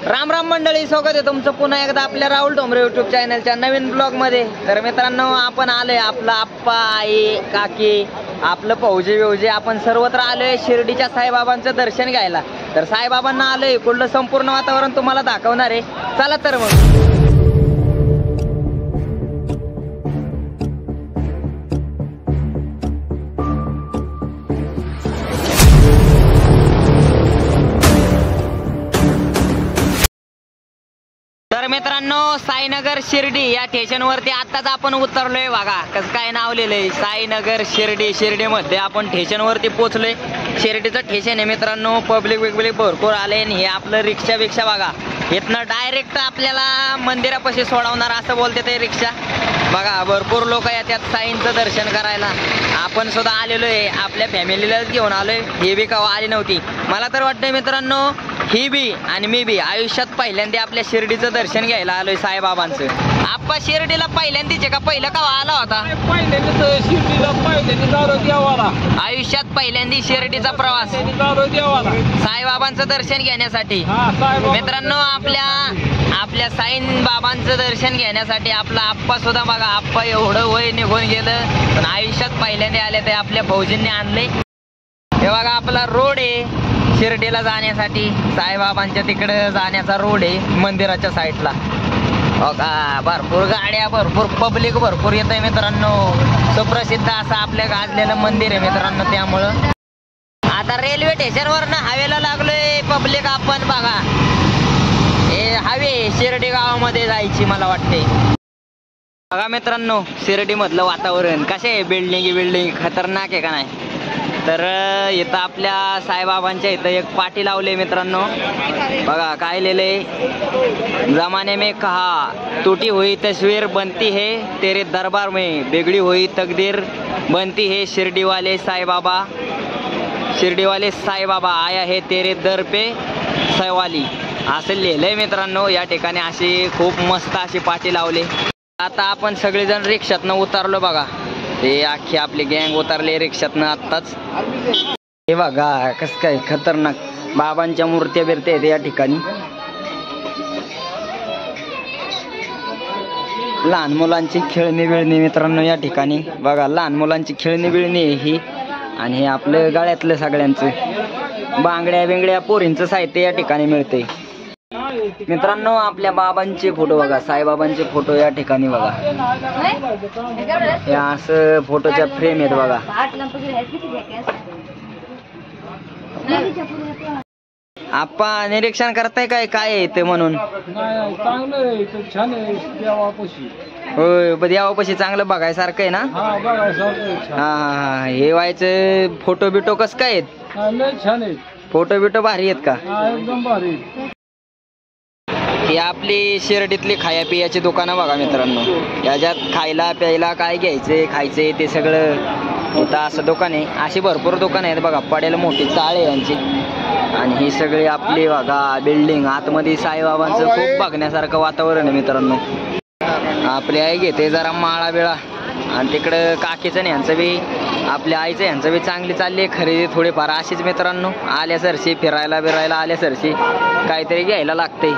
राम राम मंडळी, स्वागत आहे तुमचं पुन्हा एकदा आपल्या राहुल डोंबरे युट्यूब चॅनलच्या नवीन ब्लॉग मध्ये। तर मित्रांनो, आपण आलोय आपला आप्पा, आई, काकी, आपलं फौजी बिवजी आपण सर्वत्र आलोय शिर्डीच्या साईबाबांचं दर्शन घ्यायला। तर साईबाबांना आलोय, कुठलं संपूर्ण वातावरण तुम्हाला दाखवणार आहे, चला तर मग। तर मित्रांनो, साईनगर शिर्डी या स्टेशनवरती आताच आपण उतरलोय बघा। कसं काय नाव लिहिलंय, साईनगर शिर्डी। शिर्डीमध्ये आपण स्टेशनवरती पोहोचलोय। शिर्डीचं स्टेशन आहे मित्रांनो, पब्लिक भरपूर आले। हे आपलं रिक्षा बघा, इथनं डायरेक्ट आपल्याला मंदिरापाशी सोडवणार असं बोलते ते रिक्षा बघा। भरपूर लोक येतात साईंचं दर्शन करायला। आपण सुद्धा आलेलो आहे, आपल्या फॅमिलीलाच घेऊन आलोय। ही बी कवा आली नव्हती। मला तर वाटतंय मित्रांनो, ही बी आणि मी बी आयुष्यात पहिल्यांदा आपल्या शिर्डीचं दर्शन घ्यायला आलोय साईबाबांचं। आप्पा शिर्डीला पहिल्यांदाच का पहिलं कवा आला होता? आयुष्यात पहिल्यांदा शिर्डीचा प्रवास साईबाबांचं दर्शन घेण्यासाठी। मित्रांनो, आपल्या साईन बाबांचं दर्शन घेण्यासाठी आपला आप्पा सुद्धा बघा। आप्पा एवढं वय निघून गेलं, पण आयुष्यात पहिल्यांदा आले ते आपल्या फौजींनी आणले। हे बघा, आपला रोड आहे शिर्डीला जाण्यासाठी, साईबाबांच्या तिकडे जाण्याचा रोड आहे मंदिराच्या साईडला बघा। भरपूर गाड्या, भरपूर पब्लिक भरपूर येत आहे मित्रांनो। सुप्रसिद्ध असं आपल्या गाजलेलं मंदिर आहे मित्रांनो। त्यामुळं आता रेल्वे स्टेशनवर ना हवेला लागलोय पब्लिक आपण बघा। हे हवे शिर्डी गावामध्ये जायची मला वाटते बघा मित्रांनो। शिर्डी मधलं वातावरण कसे आहे, बिल्डिंग खतरनाक आहे का नाही? तर इथं आपल्या साईबाबांच्या इथं एक पाटी लावले मित्रांनो बघा। काय लिहिलंय, जमाने में कहा टूटी हुई तस्वीर बनती है तेरे दरबार में, बिगड़ी हुई तकदीर बनती है शिर्डी वाले साईबाबा आया है तेरे दर पे सवाली, असं लिहिलंय मित्रांनो। या ठिकाणी अशी खूप मस्त अशी पाटी लावली। आता आपण सगळेजण रिक्षातनं उतरलो बघा। हे अख्खी आपली गँग उतरली रिक्षातनं आत्ताच। हे बघा कसं काय खतरनाक बाबांच्या मूर्त्या बिरत्या आहेत या ठिकाणी। लहान मुलांची खेळणी बिळणी मित्रांनो या ठिकाणी बघा। लहान मुलांची खेळणी बिळणी ही, आणि हे आपलं गळ्यातलं सगळ्यांचं बांगड्या बिंगड्या पोरींचं साहित्य या ठिकाणी मिळते मित्रांनो। आपल्या बाबांचे फोटो बघा, साईबाबांचे फोटो या ठिकाणी बघा। हे असं फोटोच्या फ्रेम आहेत बघा। आप्पा निरीक्षण करताय काय आहे ते म्हणून? होय, देवापाशी चांगलं बघायसारखं आहे ना? हा, हे व्हायचं फोटो बिटो कस काय आहेत? फोटो बिटो भारी आहेत का? एकदम भारी। ही आपली शिर्डीतली खाया पियाची दुकानं बघा मित्रांनो। याच्यात खायला प्यायला काय घ्यायचे खायचे ते सगळं इथं असं दुकान आहे। अशी भरपूर दुकान आहेत बघा, पडेल मोठी चाळ आहे यांची। आणि ही सगळी आपली बघा बिल्डिंग। आतमध्ये साईबाबांचं खूप बघण्यासारखं वातावरण आहे मित्रांनो। आपली आई घेते जरा माळा बिळा, आणि तिकडं काकीचं यांचं बी आपल्या आईचं यांचं बी चांगली चालली आहे खरेदी थोडीफार अशीच मित्रांनो। आल्यासरशी फिरायला बिरायला आल्यासरशी काहीतरी घ्यायला लागते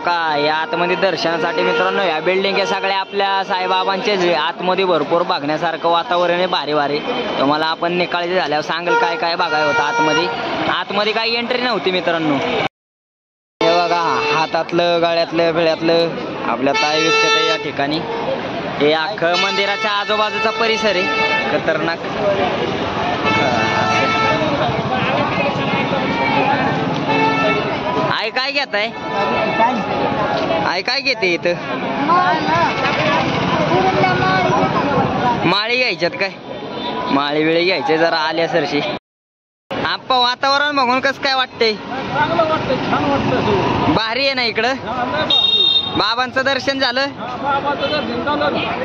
का। या आतमध्ये दर्शनासाठी मित्रांनो या बिल्डिंग सगळ्या आपल्या साईबाबांचे आतमध्ये भरपूर बघण्यासारखं वातावरण आहे भारी। तुम्हाला आपण निकाळी झाल्यावर सांगेल काय बघायला होतं आतमध्ये काही एंट्री नव्हती मित्रांनो। हे बघा, हातातलं गळ्यातलं बिळ्यातलं आपल्या ताई विकतात या ठिकाणी। हे अख्खं मंदिराच्या आजूबाजूचा परिसर आहे खतरनाक। आई काय घेताय? आई काय घेते इथं? माळी घ्यायच्यात काय? माळी वेळी घ्यायचे जरा आल्यासरशी। आप्पा वातावरण बघून कसं काय वाटतंय? भारी आहे ना इकडं? बाबांचं दर्शन झालं?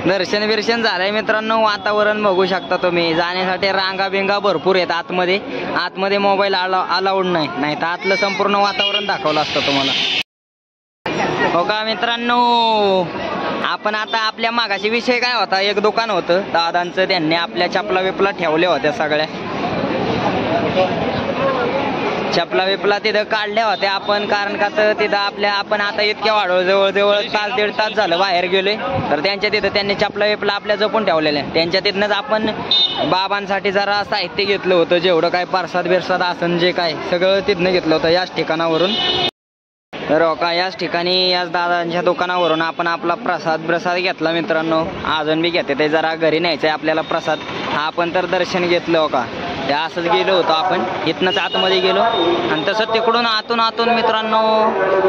दर्शन बिर्शन झालंय मित्रांनो। वातावरण बघू शकता तुम्ही। जाण्यासाठी रांगा बिंगा भरपूर आहेत आतमध्ये मोबाईल अलाउड नाही तर आतलं संपूर्ण वातावरण दाखवलं असतं तुम्हाला हो का मित्रांनो। आपण आता आपल्या मागाशी विषय काय होता, एक दुकान होतं दादांचं, त्यांनी आपल्या चपला बिपला ठेवल्या होत्या सगळ्या। चपला विपला तिथं काढल्या होत्या आपण, कारण का तर तिथं आपण आता इतक्या वाढव जवळ तास दीड तास झालं बाहेर गेलोय, तर त्यांच्या तिथं त्यांनी चपला विपला आपल्या जपून ठेवलेल्या. त्यांच्या तिथनंच आपण बाबांसाठी जरा साहित्य घेतलं होतं, जेवढं काय प्रसाद बिरसाद आसन जे काय सगळं तिथनं घेतलं होतं याच ठिकाणावरून. तर का याच ठिकाणी याच दादांच्या दुकानावरून आपण आपला प्रसाद घेतला मित्रांनो. अजून बी घेते ते, जरा घरी न्यायचं आहे आपल्याला प्रसाद. आपण तर दर्शन घेतलं हो का, ते असंच गेलो होतो आपण, इथनंच आतमध्ये गेलो आणि तसं तिकडून आतून मित्रांनो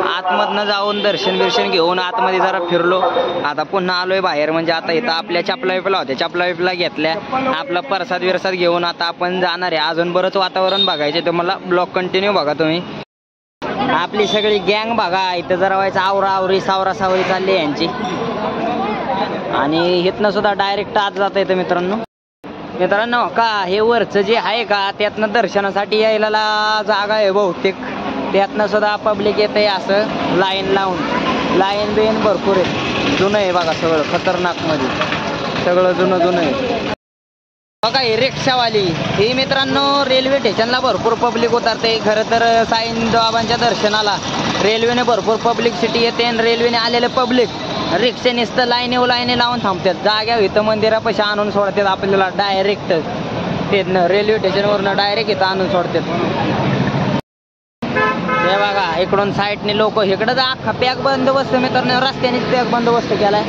आतमधनं जाऊन दर्शन बिर्शन घेऊन आतमध्ये जरा फिरलो. आता पुन्हा आलोय बाहेर, म्हणजे आता इथं आपल्या चपला विपला होत्या, चपला विपला घेतल्या, आपला प्रसाद बिरसाद घेऊन आता आपण जाणार आहे. अजून बरंच वातावरण बघायचे, तुम्हाला ब्लॉग कंटिन्यू बघा तुम्ही. आपली सगळी गँग बघा, इथं जरा व्हायचं आवरावरी सावरासावरी चालली यांची. आणि इथनं सुद्धा डायरेक्ट आत जाता येतं मित्रांनो का हे वरचं जे आहे का त्यातनं दर्शनासाठी यायला जागा आहे बहुतेक, त्यातनं सुद्धा पब्लिक येते असं लाईन लावून. लाईन बिन भरपूर आहे, जुनं आहे बघा सगळं, खतरनाक मध्ये सगळं जुनं आहे बघा. ही रिक्षावाली ही मित्रांनो रेल्वे स्टेशनला भरपूर पब्लिक उतरते. खरं तर साईन बाबांच्या दर्शनाला रेल्वेने भरपूर पब्लिक सिटी येते आणि रेल्वेने आलेले पब्लिक रिक्षे नुसतं लाईनी लावून थांबतात. जाग्या इथं मंदिरापाशी आणून सोडतात आपल्याला डायरेक्ट, तिथनं रेल्वे स्टेशनवरनं डायरेक्ट इथं आणून सोडतात. हे बघा इकडून साईडने लोक, इकडं अख्खा पॅक बंदोबस्त मित्रांनो, रस्त्यानेच पॅक बंदोबस्त केलाय.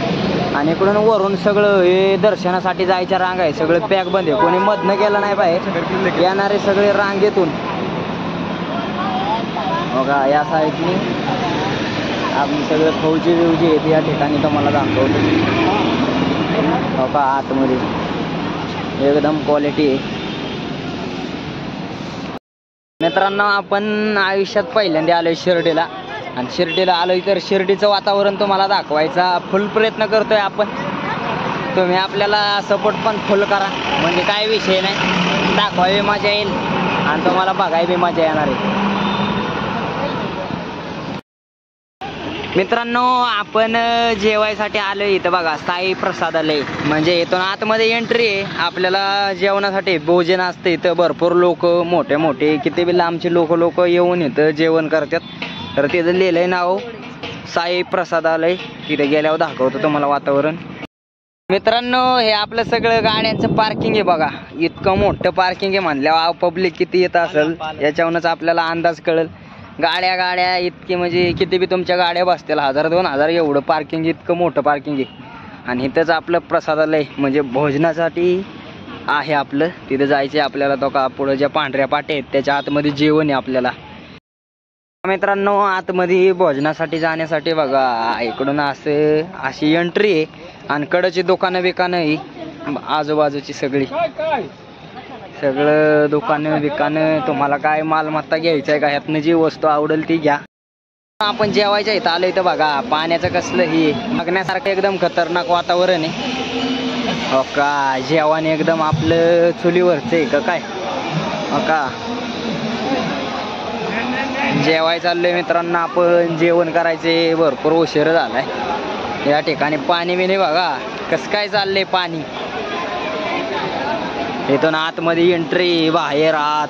आणि इकडून वरून सगळं हे दर्शनासाठी जायच्या रांग आहे, सगळं पॅक बंद आहे, कोणी मधनं गेलं नाही बाहेर, येणारे सगळे रांगेतून. बघा या साईडने आपण सगळे फौजी आहेत या ठिकाणी तुम्हाला दाखवतो. बघा आतमध्ये एकदम क्वालिटी आहे मित्रांनो. आपण आयुष्यात पहिल्यांदा आलोय शिर्डीला, आणि शिर्डीला आलोय तर शिर्डीचं वातावरण तुम्हाला दाखवायचा फुल प्रयत्न करतोय आपण. तुम्ही आपल्याला सपोर्ट पण फुल करा, म्हणजे काय विषय नाही, दाखवावी मजा येईल आणि तुम्हाला बघाय बी मजा येणार आहे. मित्रांनो आपण जेवायसाठी आलोय इथं बघा, साई प्रसादालय, म्हणजे इथून आतमध्ये एंट्री आहे. आपल्याला जेवणासाठी भोजन असतं इथं, भरपूर लोक मोठे किती बी लांबचे लोक येऊन इथं जेवण करतात. तर तिथं लिहिलंय नाव साई प्रसादालय, तिथे गेल्यावर दाखवतो तुम्हाला वातावरण. मित्रांनो हे आपलं सगळं गाड्यांचं पार्किंग आहे बघा, इतकं मोठं पार्किंग आहे म्हणल्यावर पब्लिक किती येत असेल याच्यावरूनच आपल्याला अंदाज कळेल. गाड्या इतकी, म्हणजे किती बी तुमच्या गाड्या बसतील, 1000-2000 एवढं पार्किंग, इतकं मोठं पार्किंग आहे. आणि इथंच आपलं प्रसादालय म्हणजे भोजनासाठी आहे आपलं, तिथं जायचं आपल्याला. तो का पुढं ज्या पांढऱ्या पाट्या आहेत त्याच्या आतमध्ये जेवण आहे आपल्याला. मित्रांनो आतमध्ये भोजनासाठी जाण्यासाठी बघा इकडून अशी एंट्री आहे, आणि कडची दुकानं बिकानं ही आजूबाजूची सगळं दुकानं बिकानं. तुम्हाला काय मालमत्ता घ्यायचं आहे का, ह्यातनं जी वस्तू आवडेल ती घ्या. आपण जेवायच्या इथं आलं इथं बघा, पाण्याचं कसलं ही बघण्यासारखं एकदम खतरनाक वातावरण आहे. हो का जेवण एकदम आपलं चुलीवरचं आहे का काय. हो का जेवाय चाललोय मित्रांनो आपण, जेवण करायचे, भरपूर उशीर झालाय. या ठिकाणी पाणी बिणी बघा कसं काय चाललंय पाणी. इथून आतमध्ये एंट्री, बाहेर आत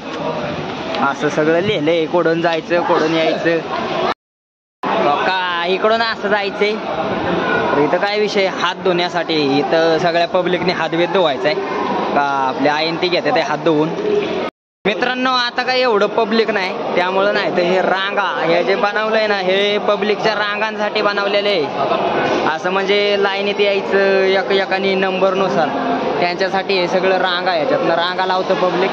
असं सगळं लिहिलंय, कोडून जायचं कोडून यायचं. का इकडून असं जायचंय. तर इथं काय विषय, हात धुण्यासाठी इथं सगळ्या पब्लिकने हात वेध धुवायचा आहे का, आपल्या आईन ती घेते ते हात धुवून. मित्रांनो आता काय एवढं पब्लिक नाही त्यामुळं, नाही तर हे रांगा हे जे बनवलंय ना हे पब्लिकच्या रांगांसाठी बनवलेलं आहे. असं म्हणजे लाईनीत यायचं एकाने नंबरनुसार, त्यांच्यासाठी हे सगळं रांगा, ह्याच्यातनं रांगा लावतं पब्लिक.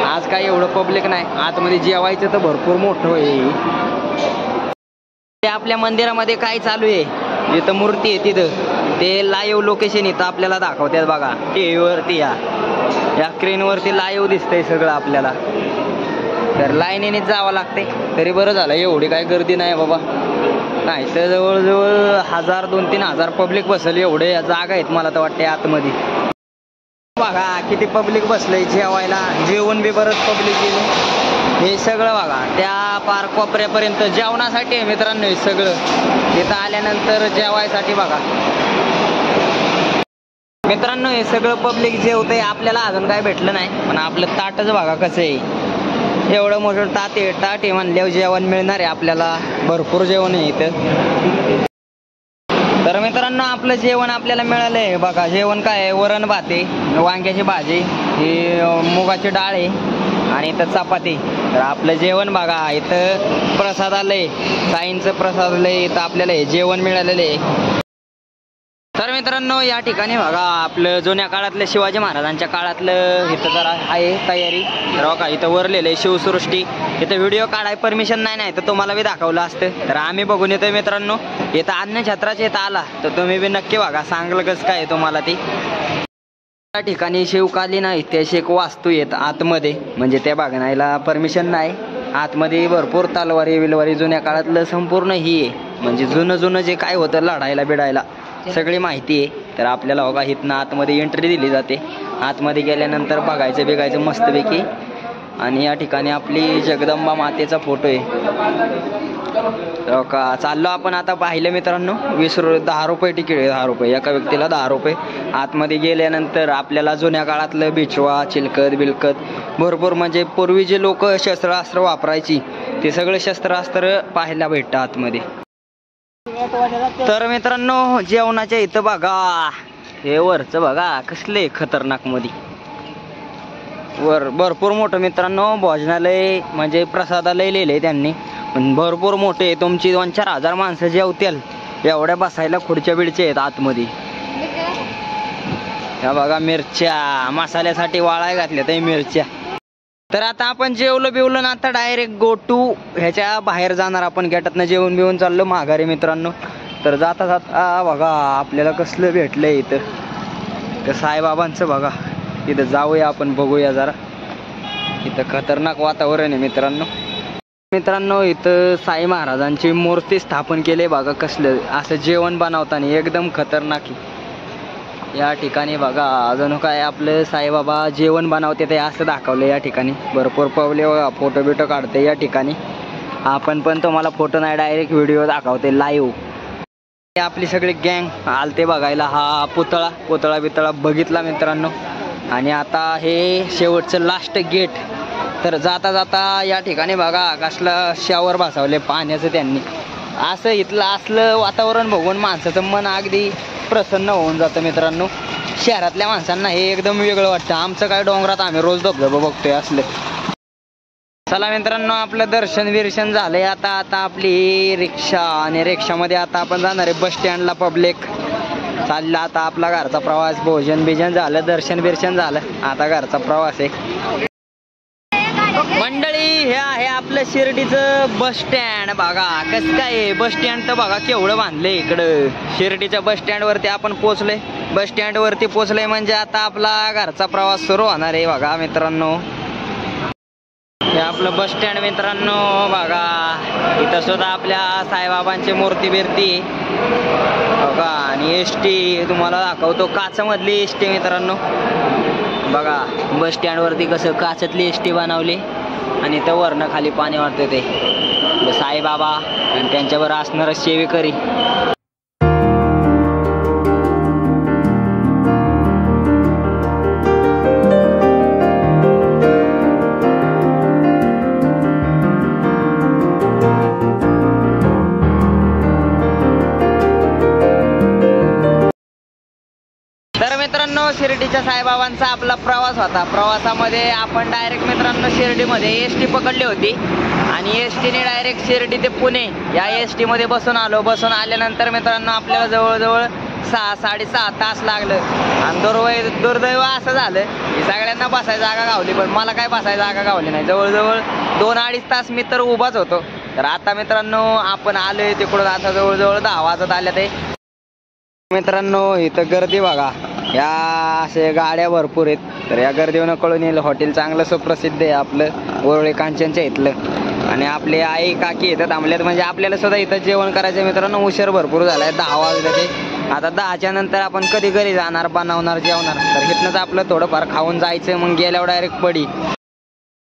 आज काय एवढं पब्लिक नाही. आतमध्ये जेवायचं तर भरपूर मोठं आहे. ते आपल्या मंदिरामध्ये काय चालू आहे, जिथं मूर्ती आहे तिथं ते लाईव्ह लोकेशन इथं आपल्याला दाखवतात बघा टीव्हीवरती. या स्क्रीनवरती लाईव्ह दिसतंय सगळं आपल्याला. तर लाईनीनेच जावं लागते. तरी बरं झालं एवढी काय गर्दी नाही बाबा, नाही तर जवळजवळ 1000-2-3000 पब्लिक बसेल एवढे जागा आहेत मला तर वाटते आतमध्ये. बघा किती पब्लिक बसलंय जेवायला, जेवण बी बरंच पब्लिक गेले. हे सगळं बघा त्या पार कोपऱ्यापर्यंत जेवणासाठी आहे मित्रांनो. हे सगळं इथं आल्यानंतर जेवायसाठी बघा मित्रांनो. हे सगळं पब्लिक जेवतंय, आपल्याला अजून काय भेटलं नाही, पण आपलं ताटच बघा कसं आहे. एवढं मोठं ताट म्हणल्यावर जेवण मिळणार आहे आपल्याला, भरपूर जेवण आहे इथं. तर मित्रांनो आपलं जेवण आपल्याला मिळालंय बघा. जेवण काय आहे, वरण भात आहे, वांग्याची भाजी, ही मुगाची डाळ आहे आणि इथं चपाती. तर आपलं जेवण बघा. इथं प्रसादालय, साईंचं प्रसादालय, इथं आपल्याला हे जेवण मिळालेलं आहे. तर मित्रांनो या ठिकाणी बघा आपलं जुन्या काळातलं शिवाजी महाराजांच्या काळातलं इथं जरा आहे तयारी. तर बघा इथं वरलेलं आहे शिवसृष्टी. इथं व्हिडिओ काढाय परमिशन नाही तर तुम्हाला बी दाखवलं असतं. तर आम्ही बघून येतोय मित्रांनो. इथं अन्नछत्राच्या इथं आला तर तुम्ही बी नक्की बघा, सांगलं कसं काय तुम्हाला ती. त्या ठिकाणी शिवकालीन ऐतिहासिक वास्तू येत आतमध्ये, म्हणजे त्या बघण्याला परमिशन नाही. आतमध्ये भरपूर तलवारी विलवारी जुन्या काळातलं संपूर्ण ही आहे, म्हणजे जुनं जे काय होतं लढायला बिडायला सगळी माहिती आहे. तर आपल्याला बघा इथनं आतमध्ये एंट्री दिली जाते. आतमध्ये गेल्यानंतर बघायचं बिगायचं मस्तपैकी. आणि या ठिकाणी आपली जगदंबा मातेचा फोटो आहे. का चाललो आपण आता पाहिलं मित्रांनो. 10 रुपये तिकीट आहे, 10 रुपये एका व्यक्तीला, 10 रुपये. आतमध्ये गेल्यानंतर आपल्याला जुन्या काळातलं बिछवा चिलकत बिलकत भरपूर, म्हणजे पूर्वी जे लोक शस्त्रास्त्र वापरायची ते सगळे शस्त्रास्त्र पाहायला भेटतं आतमध्ये. तर मित्रांनो जेवणाच्या इथं बघा, हे वरचं बघा कसले खतरनाक मध्ये वर भरपूर मोठं मित्रांनो भोजनालय, म्हणजे प्रसादालय लिहिलंय त्यांनी. पण भरपूर मोठे, तुमची 2-4 हजार माणसं जेवतील एवढ्या बसायला खुर्च्या बिडच्या आहेत आतमध्ये. या बघा मिरच्या मसाल्यासाठी वाळाय घातल्या त्या मिरच्या. तर आता आपण जेवलो बिवलो ना, आता डायरेक्ट गो टू ह्याच्या बाहेर जाणार आपण. गेटातनं जेवण बिवून चाललो माघारी मित्रांनो. तर जाता जाता बघा आपल्याला कसलं भेटलंय इथं, तर साईबाबांचं बघा. इथं जाऊया आपण, बघूया जरा. इथं खतरनाक वातावरण आहे मित्रांनो. इथं साई महाराजांची मूर्ती स्थापन केली बघा. कसलं असं जेवण बनवताना एकदम खतरनाक आहे. या ठिकाणी बघा अजून काय आपलं साईबाबा जेवण बनवते ते असं दाखवलं या ठिकाणी. भरपूर पवले बघा, फोटो बिटो काढते या ठिकाणी. आपण पण तुम्हाला फोटो नाही डायरेक्ट व्हिडिओ दाखवते लाईव्ह. आपली सगळी गँग आलते बघायला हा पुतळा बितळा बघितला मित्रांनो. आणि आता हे शेवटचं लास्ट गेट. तर जाता जाता या ठिकाणी बघा कसलं शावर बसवले पाण्याचं त्यांनी. असं इथलं असलं वातावरण बघून माणसाचं मन अगदी प्रसन्न होऊन जातं मित्रांनो. शहरातल्या माणसांना हे एकदम वेगळं वाटतं. आमचं काय डोंगरात आम्ही रोज धबधबा बघतोय असलं. चला मित्रांनो आपलं दर्शन बिर्शन झालंय. आता आपली रिक्षा, आणि रिक्षामध्ये आता आपण जाणार आहे बस स्टँडला. पब्लिक चालला आता आपला घरचा प्रवास. भोजन बिजन झालं, दर्शन बिर्शन झालं, आता घरचा प्रवास आहे. मंडळी हे आहे आपलं शिर्डीचं बस स्टँड. बघा कसं काय आहे बस स्टँड. तर बघा केवढं बांधलंय इकडं. शिर्डीच्या बस स्टँड वरती आपण पोहोचलोय. बस स्टँड वरती पोहोचलोय म्हणजे आता आपला घरचा प्रवास सुरू होणार आहे बघा मित्रांनो. हे आपलं बस स्टँड मित्रांनो बघा. इथं सुद्धा आपल्या साईबाबांची मूर्ती बिरती बघा. आणि एसटी तुम्हाला दाखवतो, काचमधली एसटी मित्रांनो बघा. बस स्टँड वरती कसं काचतली एसटी बनवली आणि इथं वरनं खाली पाणी वाटतं ते साईबाबा आणि त्यांच्यावर असणारं सेवेकरी. तर मित्रांनो शिर्डीच्या साईबाबांचा आपला प्रवास होता. प्रवासामध्ये आपण डायरेक्ट मित्रांनो शिर्डीमध्ये एसटी पकडली होती आणि एसटीने डायरेक्ट शिर्डी ते पुणे या एसटी मध्ये बसून आलो. बसून आल्यानंतर मित्रांनो आपल्याला जवळजवळ 6-6.5 तास लागलं. आणि दुर्दैव असं झालं की सगळ्यांना बसायची जागा गावली, पण मला काय बसायची जागा गावली नाही. जवळजवळ 2-2.5 तास मी तर उभाच होतो. तर आता मित्रांनो आपण आलोय तिकडून. आता जवळजवळ 10 वाजत आल्या ते मित्रांनो. इथं गर्दी बघा, या असे गाड्या भरपूर आहेत. तर या गर्दीवरून कळून येईल हॉटेल चांगलं सुप्रसिद्ध आहे आपलं वरळी कांचनच्या इथलं. आणि आपले आई काकी इथं थांबल्यात, म्हणजे आपल्याला सुद्धा इथं जेवण करायचं मित्रांनो. उशीर भरपूर झालाय, 10 वाजले ते. आता 10च्या नंतर आपण कधी घरी जाणार, बनवणार, जेवणार. तर इथनंच आपलं थोडंफार खाऊन जायचं, मग गेल्यावर डायरेक्ट पडी.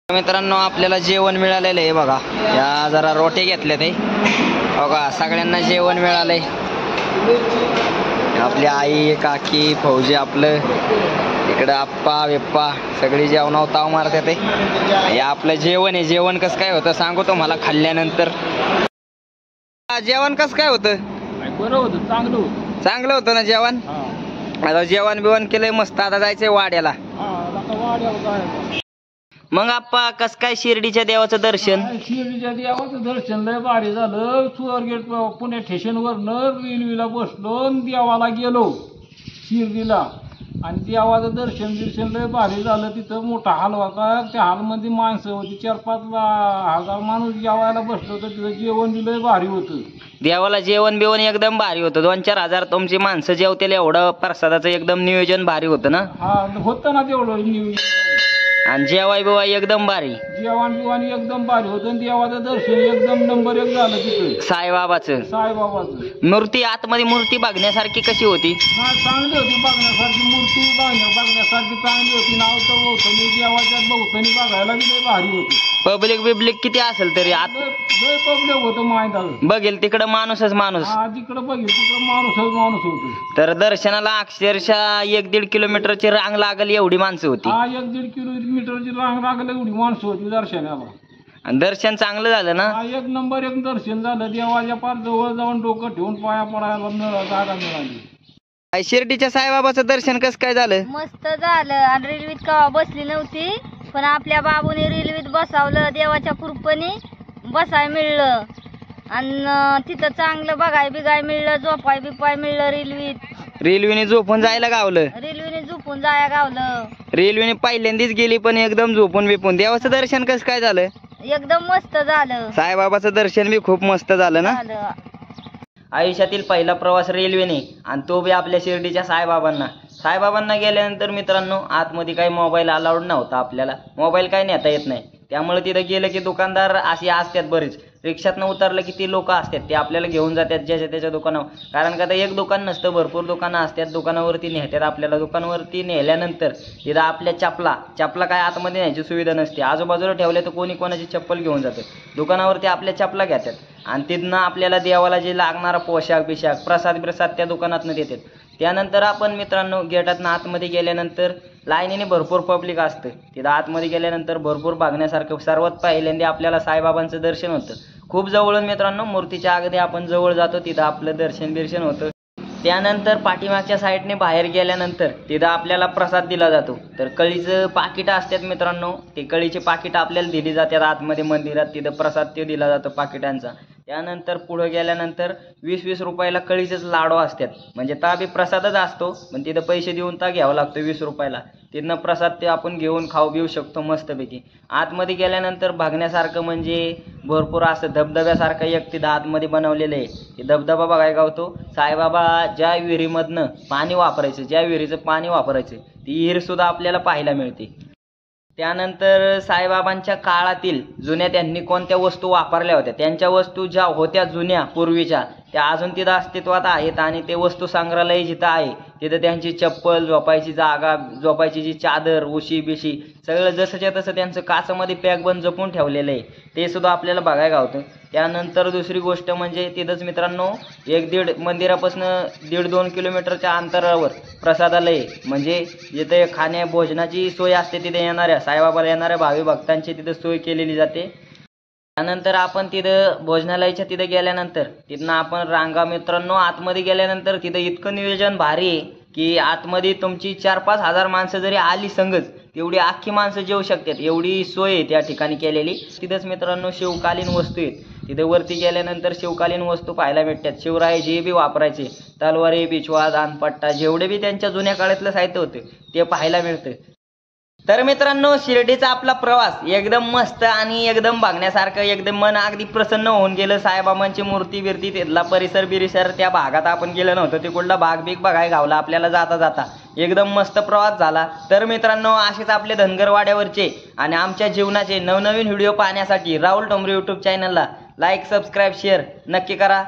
मित्रांनो आपल्याला जेवण मिळालेलं आहे बघा. या जरा रोटे घेतले ते बघा, सगळ्यांना जेवण मिळालंय. आपली आई काकी फौजी आपलं इकडं आप्पा वेप्पा सगळी जेवणावर ताव मारतात ते. हे आपलं जेवण आहे. जेवण कसं काय होतं सांगू तो मला खाल्ल्यानंतर. जेवण कसं काय होतं? बरं होतं, चांगलं होतं. चांगलं होतं ना जेवण. आता जेवण बिवण केलंय मस्त. आता जायचंय वाड्याला. मग आप्पा कस काय शिर्डीच्या देवाचं दर्शन? शिर्डीच्या देवाचं दर्शन लय भारी झालं. सुअरगेट पुणे स्टेशनवरनं रेल्वेला बसलो, देवाला गेलो शिर्डीला. आणि देवाचं दर्शन लय भारी झालं. तिथं मोठा हॉल होता. त्या हॉलमध्ये माणसं होती. 4-5 हजार माणूस जेवायला बसलो होतं. तिथं जेवण बी लय भारी होतं. देवाला जेवण बिवण एकदम भारी होतं. 2-4 हजार तुमची माणसं जेवतील एवढं प्रसादाचं एकदम नियोजन भारी होतं ना? हा होतं ना तेवढं नियोजन. आणि जेवाय बिवाय एकदम भारी. जेवण बिवाण एकदम भारी होतं. देवाचं दर्शन एकदम नंबर 1 झालं तिथं. साईबाबाचं मूर्ती आतमध्ये मूर्ती बघण्यासारखी कशी होती? चांगली होती बघण्यासारखी. मूर्ती बघण्यासारखी चांगली होती. नाव तर भोवतणी देवाच्या भोवतणी बघायला बी लय भारी होती. पब्लिक किती असेल तरी आत लय पब्लिक होतं माहिती. बघेल तिकडं माणूसच माणूस. तिकडं बघेल तिकडं माणूस होतो. तर दर्शनाला अक्षरशः 1-1.5 किलोमीटरची रांग लागल एवढी माणसं होती. 1-1.5 किलोमीटरची रांग लागल एवढी माणसं होती दर्शनाला. आणि दर्शन चांगलं झालं ना? 1 नंबर 1 दर्शन झालं. देवाच्या पार जवळ जाऊन डोकं ठेवून पाया पडायला जागा मिळाली. शिर्डीच्या साईबाबाचं दर्शन कसं काय झालं? मस्त झालं. आणि रेल्वेत कवा बसली नव्हती, पण आपल्या बाबूने रेल्वेत बसावलं. देवाच्या कृपेने बसाय मिळलं. आणि तिथं चांगलं बघाय बिगाय मिळलं. झोपाय बिपाय मिळलं. रेल्वेने झोपून जायला गावलं. रेल्वेने झोपून जाया गावलं. रेल्वेने पहिल्यांदाच गेली पण एकदम झोपून बिपून. देवाचं दर्शन कसं काय झालं? एकदम मस्त झालं. साईबाबाचं दर्शन बी खूप मस्त झालं ना? आयुष्यातील पहिला प्रवास रेल्वेने, आणि तो बी आपल्या शिर्डीच्या साईबाबांना गेल्यानंतर मित्रांनो आतमध्ये काही मोबाईल अलाउड नव्हता. आपल्याला मोबाईल काही नेता येत नाही. त्यामुळे तिथं गेलं की दुकानदार असे असतात बरेच. रिक्षातनं उतरलं की ती लोक असतात ते आपल्याला घेऊन जातात ज्याच्या त्याच्या दुकानावर. कारण का एक दुकान नसतं, भरपूर दुकानं असतात. दुकानावरती नेतात आपल्याला. दुकानावरती नेल्यानंतर तिथं आपल्या चपला काय आतमध्ये न्यायची सुविधा नसते. आजूबाजूला ठेवल्या तर कोणी कोणाची चप्पल घेऊन जातं. दुकानावरती आपल्या चपला घेतात आणि तिथनं आपल्याला देवाला जे लागणारा पोशाख प्रसाद त्या दुकानातनं देतात. त्यानंतर आपण मित्रांनो गेटातनं आतमध्ये गेल्यानंतर लाईनीने भरपूर पब्लिक असतं. तिथं आतमध्ये गेल्यानंतर भरपूर बघण्यासारखं. सर्वात पहिल्यांदा आपल्याला साईबाबांचं दर्शन होतं. खूप जवळून मित्रांनो मूर्तीच्या अगदी आपण जवळ जातो. तिथं आपलं दर्शन होतं. त्यानंतर पाठीमागच्या साईडने बाहेर गेल्यानंतर तिथं आपल्याला प्रसाद दिला जातो. तर कळीचं पाकिटं असतात मित्रांनो. ते कळीचे पाकिट आपल्याला दिली जातात आतमध्ये मंदिरात. तिथं प्रसाद ते दिला जातो पाकिटांचा. त्यानंतर पुढे गेल्यानंतर 20-20 रुपयाला कळीचेच लाडू असतात. म्हणजे ता बी प्रसादच असतो, पण तिथं पैसे देऊन ता घ्यावा लागतो 20 रुपयाला. तिथनं प्रसाद ते आपण घेऊन खाऊ पिऊ शकतो मस्तपैकी. आतमध्ये गेल्यानंतर बघण्यासारखं म्हणजे भरपूर असं धबधब्यासारखं एक तिथं आतमध्ये बनवलेलं आहे. ते धबधबा बघायला गावतो. साईबाबा ज्या विहिरीमधनं पाणी वापरायचं, ज्या विहिरीचं पाणी वापरायचं ती विहीर सुद्धा आपल्याला पाहायला मिळते. त्यानंतर साईबाबांच्या काळातील जुन्या त्यांनी कोणत्या वस्तू वापरल्या होत्या, त्यांच्या वस्तू ज्या होत्या जुन्या पूर्वीच्या त्या अजून तिथं अस्तित्वात आहेत. आणि ते वस्तू संग्रहालय जिथं आहे तिथं त्यांची चप्पल, झोपायची जागा, झोपायची जी चादर, उशी बिशी सगळं जसंच्या तसं त्यांचं काचमध्ये पॅक बन जपून ठेवलेलं आहे. ते सुद्धा आपल्याला बघायला गावतं. त्यानंतर दुसरी गोष्ट म्हणजे तिथंच मित्रांनो 1-1.5 मंदिरापासून 1.5-2 किलोमीटरच्या अंतरावर प्रसादालय, म्हणजे जिथे खाण्या भोजनाची सोय असते. तिथे येणाऱ्या साईबाबाला येणाऱ्या भावी भक्तांची तिथं सोय केलेली जाते. त्यानंतर आपण तिथं भोजनालयाच्या तिथं गेल्यानंतर तिथनं आपण रांगा मित्रांनो आतमध्ये गेल्यानंतर तिथं इतकं नियोजन भारी आहे की आतमध्ये तुमची 4-5 हजार माणसं जरी आली संगच तेवढी अख्खी माणसं जेवू शकतात. एवढी सोय आहे त्या ठिकाणी केलेली. तिथंच मित्रांनो शिवकालीन वस्तू आहेत. तिथे वरती गेल्यानंतर शिवकालीन वस्तू पाहायला भेटतात. शिवराय जे बी वापरायचे तलवारी, बिछवा, दानपट्टा जेवढे बी त्यांच्या जुन्या काळातलं साहित्य होतं ते पाहायला मिळतं. तर मित्रांनो शिर्डीचा आपला प्रवास एकदम मस्त आणि एकदम बघण्यासारखं, एकदम मन अगदी प्रसन्न होऊन गेलं. साईबाबांची मूर्ती बिर्ती तिथला परिसर त्या भागात आपण गेलो नव्हतं. तिकडला भाग बिग बघायला गावला आपल्याला जाता एकदम मस्त प्रवास झाला. तर मित्रांनो असेच आपले धनगरवाड्यावरचे आणि आमच्या जीवनाचे नवनवीन व्हिडिओ पाहण्यासाठी राहुल ठोंबरे यूट्यूब चॅनलला लाईक, सबस्क्राईब, शेअर नक्की करा.